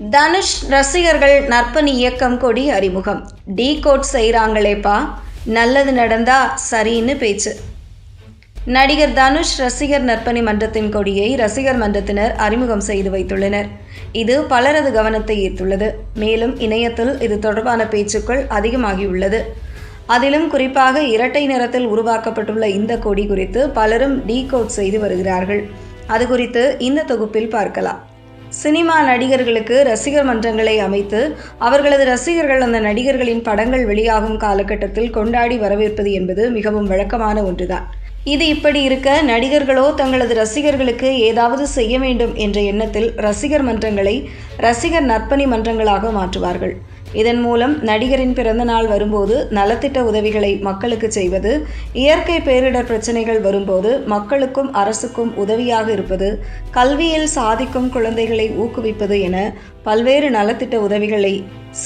தனுஷ் ரசிகர்கள் நற்பணி இயக்கம் கொடி அறிமுகம். டீகோட் செய்கிறாங்களேப்பா, நல்லது நடந்தா சரின்னு பேச்சு. நடிகர் தனுஷ் ரசிகர் நற்பணி மன்றத்தின் கொடியை ரசிகர் மன்றத்தினர் அறிமுகம் செய்து வைத்துள்ளனர். இது பலரது கவனத்தை ஈர்த்துள்ளது. மேலும் இணையத்தில் இது தொடர்பான பேச்சுக்கள் அதிகமாகியுள்ளது. அதிலும் குறிப்பாக இரட்டை நிறத்தில் உருவாக்கப்பட்டுள்ள இந்த கொடி குறித்து பலரும் டீகோட் செய்து வருகிறார்கள். அது குறித்து இந்த தொகுப்பில் பார்க்கலாம். சினிமா நடிகர்களுக்கு ரசிகர் மன்றங்களை அமைத்து அவர்களது ரசிகர்கள் அந்த நடிகர்களின் படங்கள் வெளியாகும் காலகட்டத்தில் கொண்டாடி வரவேற்பது என்பது மிகவும் வழக்கமான ஒன்றுதான். இது இப்படி இருக்க, நடிகர்களோ தங்களது ரசிகர்களுக்கு ஏதாவது செய்ய வேண்டும் என்ற எண்ணத்தில் ரசிகர் மன்றங்களை ரசிகர் நற்பணி மன்றங்களாக மாற்றுவார்கள். இதன் மூலம் நடிகரின் பிறந்த நாள் வரும்போது நலத்திட்ட உதவிகளை மக்களுக்கு செய்வது, இயற்கை பேரிடர் பிரச்சனைகள் வரும்போது மக்களுக்கும் அரசுக்கும் உதவியாக இருப்பது, கல்வியில் சாதிக்கும் குழந்தைகளை ஊக்குவிப்பது என பல்வேறு நலத்திட்ட உதவிகளை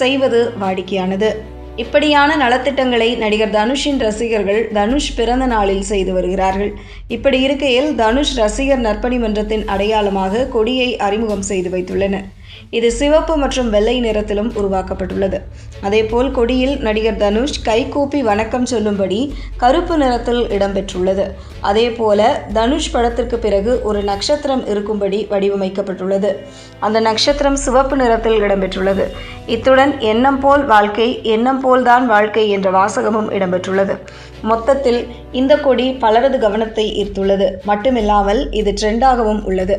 செய்வது வாடிக்கையானது. இப்படியான நலத்திட்டங்களை நடிகர் தனுஷின் ரசிகர்கள் தனுஷ் பிறந்த நாளில் செய்து வருகிறார்கள். இப்படி இருக்கையில் தனுஷ் ரசிகர் நற்பணி மன்றத்தின் அடையாளமாக கொடியை அறிமுகம் செய்து வைத்துள்ளனர். இது சிவப்பு மற்றும் வெள்ளை நிறத்திலும் உருவாக்கப்பட்டுள்ளது. அதேபோல் கொடியில் நடிகர் தனுஷ் கைகூப்பி வணக்கம் சொல்லும்படி கருப்பு நிறத்தில் இடம்பெற்றுள்ளது. அதேபோல தனுஷ் படத்திற்கு பிறகு ஒரு நட்சத்திரம் இருக்கும்படி வடிவமைக்கப்பட்டுள்ளது. அந்த நட்சத்திரம் சிவப்பு நிறத்தில் இடம்பெற்றுள்ளது. இத்துடன் எண்ணம் போல் வாழ்க்கை, எண்ணம் போல்தான் வாழ்க்கை என்ற வாசகமும் இடம்பெற்றுள்ளது. மொத்தத்தில் இந்த கொடி பலரது கவனத்தை ஈர்த்துள்ளது. மட்டுமில்லாமல் இது ட்ரெண்டாகவும் உள்ளது.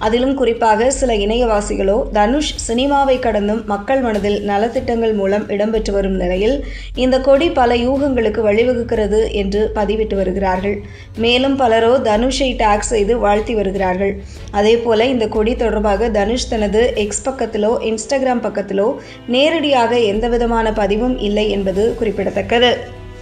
அதிலும் குறிப்பாக சில இணையவாசிகளோ தனுஷ் சினிமாவை கடந்தும் மக்கள் மனதில் நலத்திட்டங்கள் மூலம் இடம்பெற்று வரும் நிலையில் இந்த கொடி பல யூகங்களுக்கு வழிவகுக்கிறது என்று பதிவிட்டு வருகிறார்கள். மேலும் பலரோ தனுஷை டேக் செய்து வாழ்த்தி வருகிறார்கள். அதேபோல இந்த கொடி தொடர்பாக தனுஷ் தனது எக்ஸ் பக்கத்திலோ இன்ஸ்டாகிராம் பக்கத்திலோ நேரடியாக எந்தவிதமான பதிவும் இல்லை என்பது குறிப்பிடத்தக்கது.